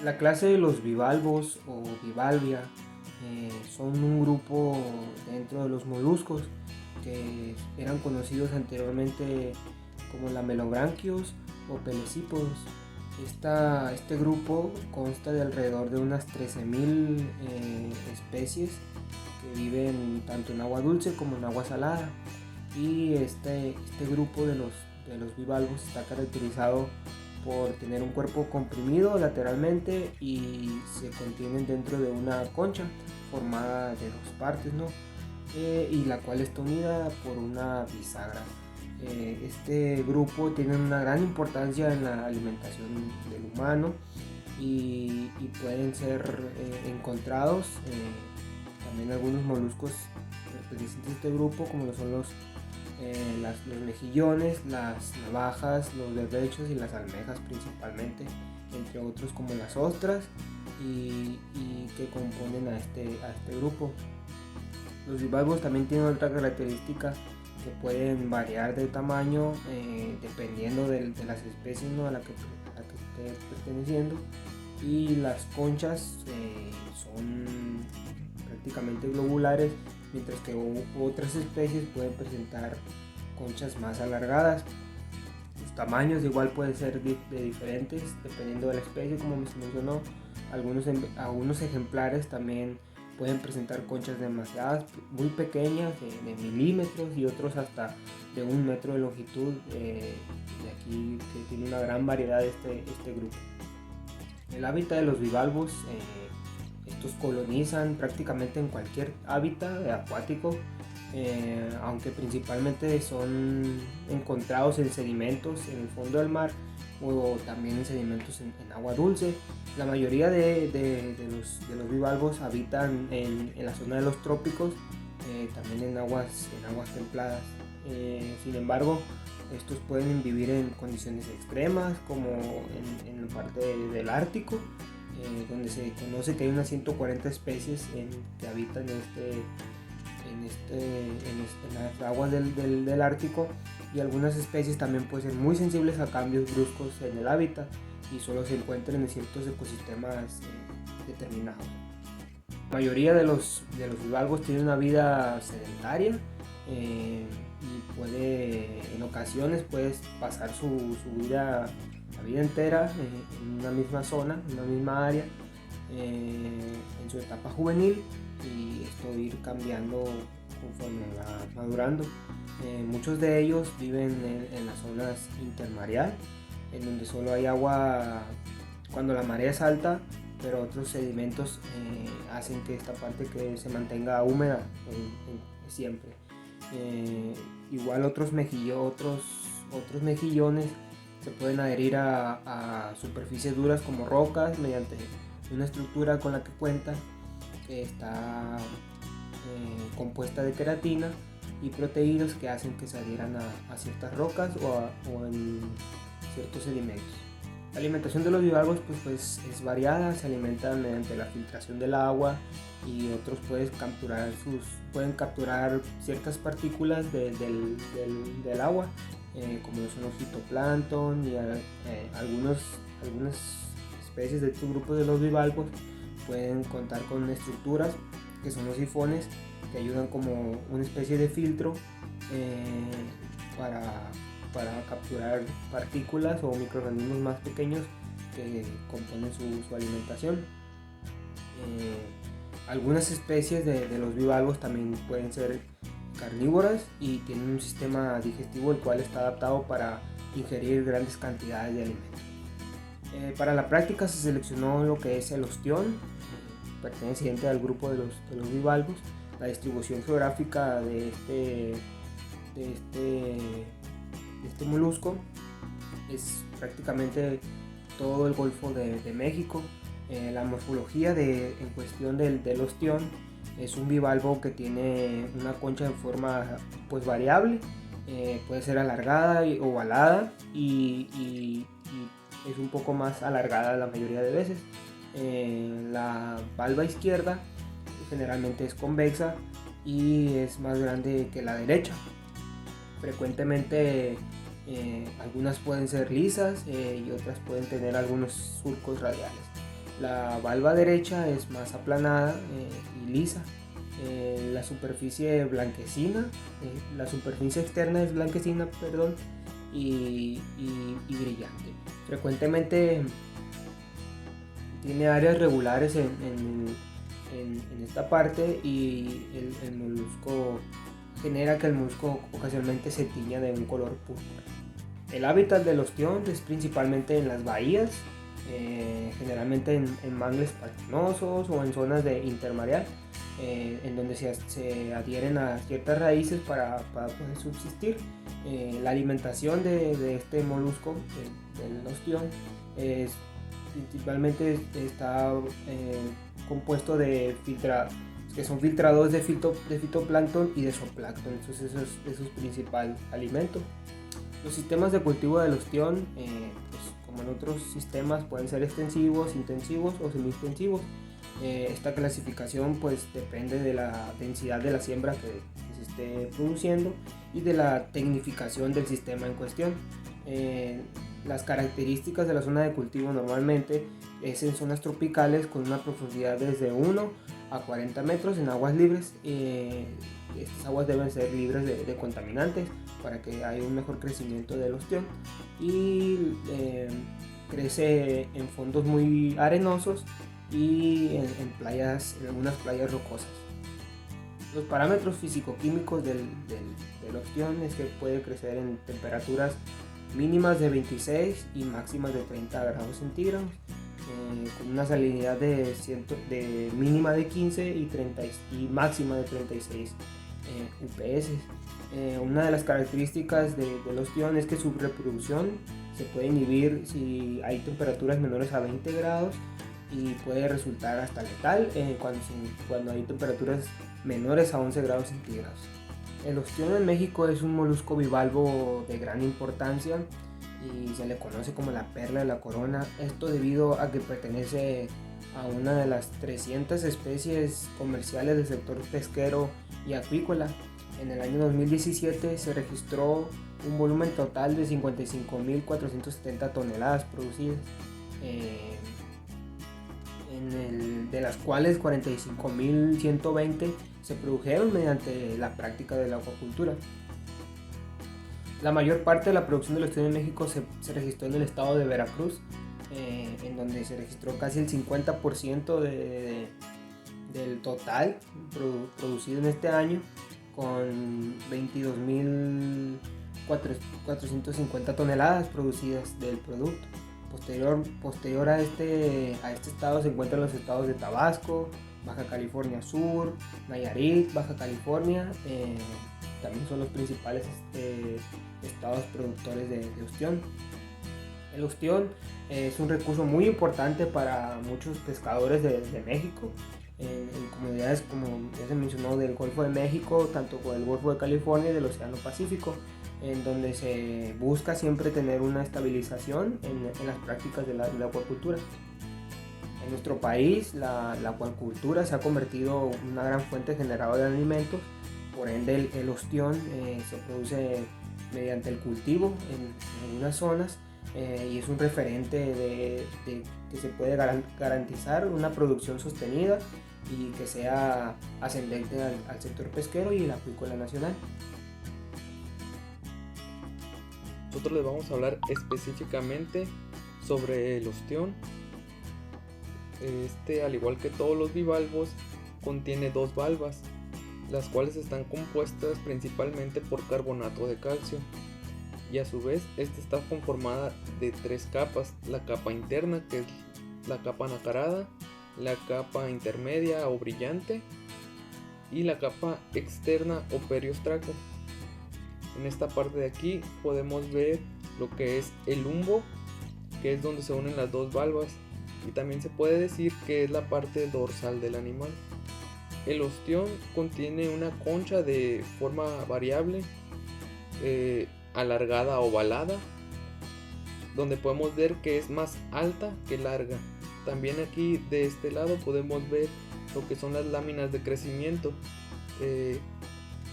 La clase de los bivalvos o bivalvia son un grupo dentro de los moluscos que eran conocidos anteriormente como lamelobranquios o pelecípodos. Este grupo consta de alrededor de unas 13.000 especies que viven tanto en agua dulce como en agua salada. Y este grupo de los bivalvos está caracterizado por tener un cuerpo comprimido lateralmente y se contienen dentro de una concha formada de dos partes, ¿no? Y la cual está unida por una bisagra. Este grupo tiene una gran importancia en la alimentación del humano y pueden ser encontrados también algunos moluscos pertenecientes a este grupo, como lo son los mejillones, las navajas, los berrechos y las almejas principalmente, entre otros como las ostras y que componen a este grupo. Los bivalvos también tienen otra característica que pueden variar de tamaño dependiendo de las especies, ¿no? a la que esté perteneciendo, y las conchas son prácticamente globulares, mientras que otras especies pueden presentar conchas más alargadas. Los tamaños igual pueden ser de diferentes dependiendo de la especie, como se mencionó. Algunos ejemplares también pueden presentar conchas demasiadas, muy pequeñas, de milímetros, y otros hasta de 1 metro de longitud. De aquí que tiene una gran variedad este grupo. El hábitat de los bivalvos, estos colonizan prácticamente en cualquier hábitat acuático, aunque principalmente son encontrados en sedimentos en el fondo del mar o también en sedimentos en agua dulce. La mayoría de los bivalvos habitan en la zona de los trópicos, también en aguas templadas. Sin embargo, estos pueden vivir en condiciones extremas, como en la parte del Ártico, donde se conoce que hay unas 140 especies que habitan en las aguas del Ártico, y algunas especies también pueden ser muy sensibles a cambios bruscos en el hábitat y solo se encuentran en ciertos ecosistemas determinados. La mayoría de los bivalvos tienen una vida sedentaria, y en ocasiones puede pasar la vida entera en una misma zona, en una misma área, en su etapa juvenil, y esto ir cambiando conforme va madurando. Muchos de ellos viven en las zonas intermareal, en donde solo hay agua cuando la marea es alta, pero otros sedimentos hacen que esta parte que se mantenga húmeda siempre. Igual otros mejillones se pueden adherir a superficies duras como rocas mediante una estructura con la que cuentan, que está compuesta de queratina y proteínas que hacen que se adhieran a ciertas rocas o en ciertos sedimentos. La alimentación de los bivalvos pues es variada. Se alimentan mediante la filtración del agua, y otros pueden capturar ciertas partículas del agua, como son los fitoplancton, y algunas especies de estos grupos de los bivalvos pueden contar con estructuras que son los sifones, que ayudan como una especie de filtro para capturar partículas o microorganismos más pequeños que componen su alimentación. Algunas especies de los bivalvos también pueden ser carnívoras y tienen un sistema digestivo el cual está adaptado para ingerir grandes cantidades de alimentos. Para la práctica se seleccionó lo que es el ostión, perteneciente al grupo de los bivalvos. La distribución geográfica de este molusco es prácticamente todo el Golfo de México. La morfología en cuestión del ostión es un bivalvo que tiene una concha en forma pues variable, puede ser alargada o ovalada, y es un poco más alargada la mayoría de veces. La valva izquierda generalmente es convexa y es más grande que la derecha. Frecuentemente algunas pueden ser lisas, y otras pueden tener algunos surcos radiales. La valva derecha es más aplanada y lisa. La superficie blanquecina, la superficie externa es blanquecina, perdón, y brillante. Frecuentemente tiene áreas regulares en esta parte, y el molusco genera que el molusco ocasionalmente se tiña de un color púrpura. El hábitat del ostión es principalmente en las bahías, generalmente en mangles pantanosos o en zonas de intermareal, en donde se adhieren a ciertas raíces para poder subsistir. La alimentación de este molusco, del ostión, principalmente está compuesto de que son filtradores de fitoplancton y de zooplancton. Entonces eso es su principal alimento. Los sistemas de cultivo del ostión, pues, como en otros sistemas, pueden ser extensivos, intensivos o semi-extensivos. Esta clasificación pues depende de la densidad de la siembra que se esté produciendo y de la tecnificación del sistema en cuestión. Las características de la zona de cultivo normalmente es en zonas tropicales con una profundidad desde 1 a 40 metros en aguas libres. Estas aguas deben ser libres de contaminantes para que haya un mejor crecimiento del ostión, y crece en fondos muy arenosos y en algunas playas rocosas. Los parámetros físico-químicos del ostión es que puede crecer en temperaturas mínimas de 26 y máximas de 30 grados centígrados, con una salinidad de mínima de 15 y máxima de 36 UPS. Una de las características del ostión es que su reproducción se puede inhibir si hay temperaturas menores a 20 grados, y puede resultar hasta letal cuando hay temperaturas menores a 11 grados centígrados. El ostión en México es un molusco bivalvo de gran importancia y se le conoce como la perla de la corona. Esto debido a que pertenece a una de las 300 especies comerciales del sector pesquero y acuícola. En el año 2017 se registró un volumen total de 55.470 toneladas producidas, de las cuales 45.120 se produjeron mediante la práctica de la acuacultura. La mayor parte de la producción del ostión en México se registró en el estado de Veracruz, en donde se registró casi el 50% del total producido en este año, con 22.450 toneladas producidas del producto. Posterior a este estado se encuentran los estados de Tabasco, Baja California Sur, Nayarit, Baja California. También son los principales estados productores de ostión. El ostión es un recurso muy importante para muchos pescadores de México, en comunidades, como ya se mencionó, del Golfo de México, tanto como del Golfo de California y del Océano Pacífico, en donde se busca siempre tener una estabilización en las prácticas de la acuacultura. En nuestro país la acuacultura se ha convertido en una gran fuente generadora de alimentos. Por ende el ostión se produce mediante el cultivo en algunas zonas, y es un referente de que se puede garantizar una producción sostenida y que sea ascendente al sector pesquero y el acuícola nacional. Nosotros les vamos a hablar específicamente sobre el ostión. Al igual que todos los bivalvos, contiene dos valvas, las cuales están compuestas principalmente por carbonato de calcio, y a su vez esta está conformada de tres capas: la capa interna, que es la capa nacarada, la capa intermedia o brillante, y la capa externa o periostraco. En esta parte de aquí podemos ver lo que es el lumbo, que es donde se unen las dos valvas, y también se puede decir que es la parte dorsal del animal. El ostión contiene una concha de forma variable, alargada o ovalada, donde podemos ver que es más alta que larga. También aquí de este lado podemos ver lo que son las láminas de crecimiento.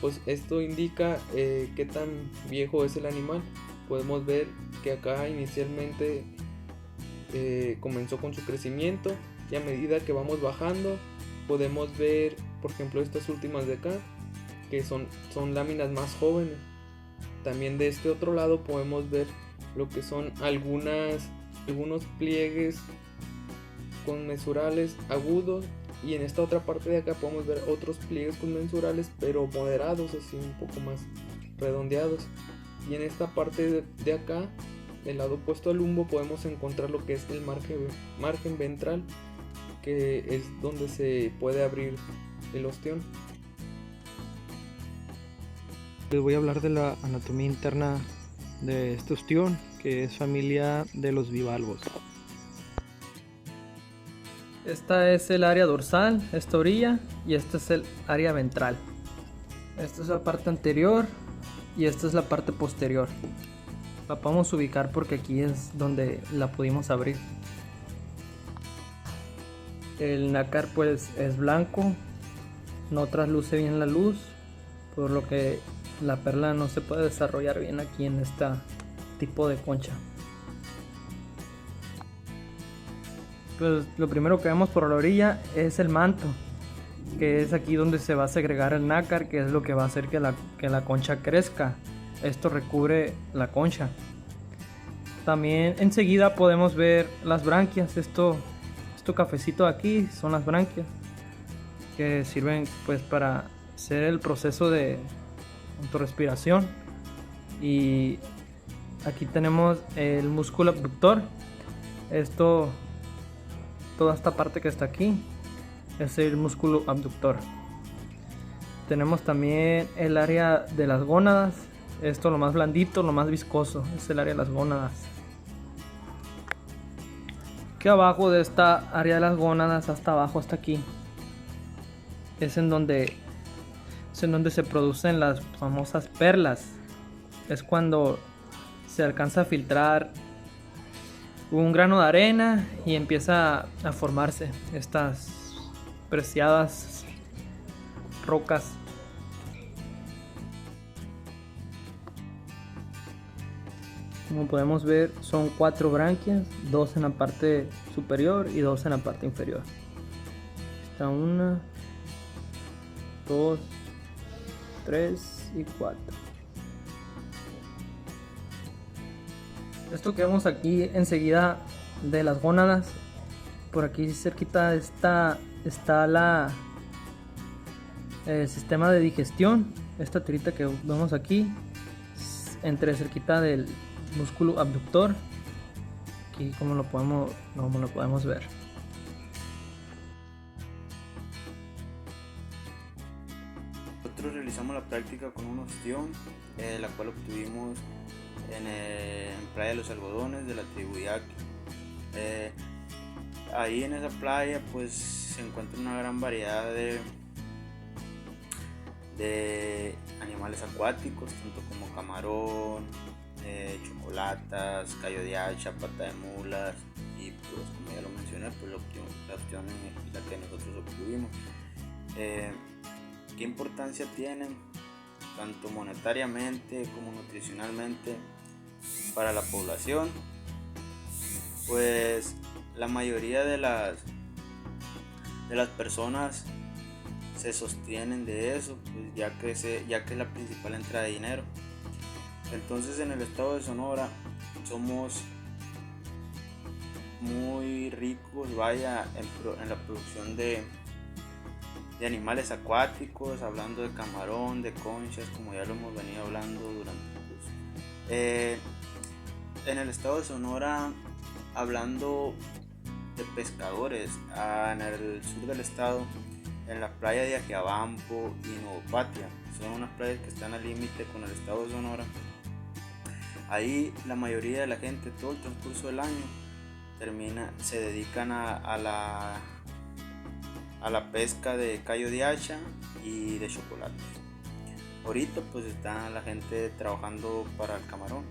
Pues esto indica qué tan viejo es el animal. Podemos ver que acá inicialmente comenzó con su crecimiento y a medida que vamos bajando podemos ver, por ejemplo, estas últimas de acá, que son láminas más jóvenes. También de este otro lado podemos ver lo que son algunos pliegues conmensurales agudos, y en esta otra parte de acá podemos ver otros pliegues conmensurales pero moderados, así un poco más redondeados. Y en esta parte de acá, del lado opuesto al lumbo, podemos encontrar lo que es el margen ventral, que es donde se puede abrir el ostión. Les voy a hablar de la anatomía interna de este ostión, que es familia de los bivalvos. Esta es el área dorsal, esta orilla, y esta es el área ventral. Esta es la parte anterior y esta es la parte posterior. La podemos ubicar porque aquí es donde la pudimos abrir. El nácar pues es blanco, no trasluce bien la luz, por lo que la perla no se puede desarrollar bien aquí en este tipo de concha. Pues lo primero que vemos por la orilla es el manto, que es aquí donde se va a segregar el nácar, que es lo que va a hacer que la concha crezca. Esto recubre la concha. También enseguida podemos ver las branquias. Esto cafecito aquí son las branquias, que sirven pues para hacer el proceso de autorrespiración. Y aquí tenemos el músculo abductor. Toda esta parte que está aquí es el músculo abductor. Tenemos también el área de las gónadas. Esto, lo más blandito, lo más viscoso, es el área de las gónadas. Aquí abajo de esta área de las gónadas, hasta abajo, hasta aquí, es en donde se producen las famosas perlas. Es cuando se alcanza a filtrar un grano de arena y empieza a formarse estas preciadas rocas. Como podemos ver, son 4 branquias, 2 en la parte superior y 2 en la parte inferior. Está 1, 2, 3 y 4. Esto que vemos aquí enseguida de las gónadas, por aquí cerquita está el sistema de digestión. Esta tirita que vemos aquí, entre cerquita del músculo abductor, aquí como lo podemos ver. Nosotros realizamos la práctica con un ostión, la cual obtuvimos en Playa de los Algodones de la tribu Yaqui. Ahí en esa playa pues se encuentra una gran variedad de animales acuáticos, tanto como camarón, chocolatas, callo de hacha, pata de mulas, y pues como ya lo mencioné, pues la opción es la que nosotros obtuvimos. ¿Qué importancia tienen tanto monetariamente como nutricionalmente para la población? Pues la mayoría de las personas se sostienen de eso, pues ya que es la principal entrada de dinero. Entonces en el estado de Sonora somos muy ricos, en la producción de animales acuáticos, hablando de camarón, de conchas, como ya lo hemos venido hablando durante el curso. En el estado de Sonora, hablando de pescadores, en el sur del estado, en la playa de Ajiabampo y Novopatia, son unas playas que están al límite con el estado de Sonora. Ahí la mayoría de la gente, todo el transcurso del año, se dedican a la pesca de callo de hacha y de chocolate. Ahorita pues está la gente trabajando para el camarón.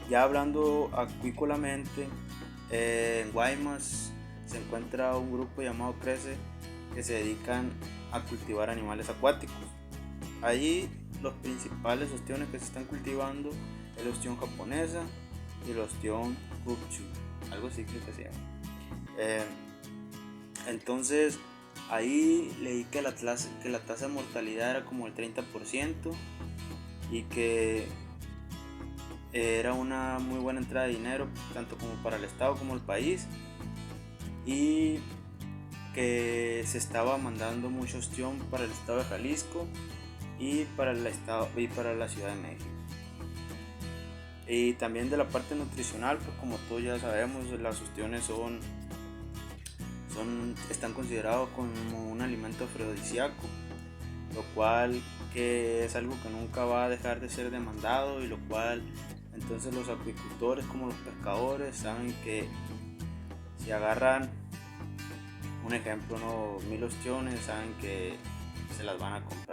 Ya hablando acuícolamente, en Guaymas se encuentra un grupo llamado Crece, que se dedican a cultivar animales acuáticos. Allí los principales ostiones que se están cultivando es el ostión japonesa y el ostión Kukchu, algo así que se llama. Entonces ahí leí que la tasa de mortalidad era como el 30% y que era una muy buena entrada de dinero tanto como para el estado como el país, y que se estaba mandando mucho ostión para el estado de Jalisco y para la Ciudad de México. Y también de la parte nutricional, pues como todos ya sabemos, las ostiones están considerados como un alimento afrodisíaco, lo cual que es algo que nunca va a dejar de ser demandado, y lo cual entonces los acuicultores como los pescadores saben que si agarran un ejemplo, 1000 ostiones, saben que se las van a comprar.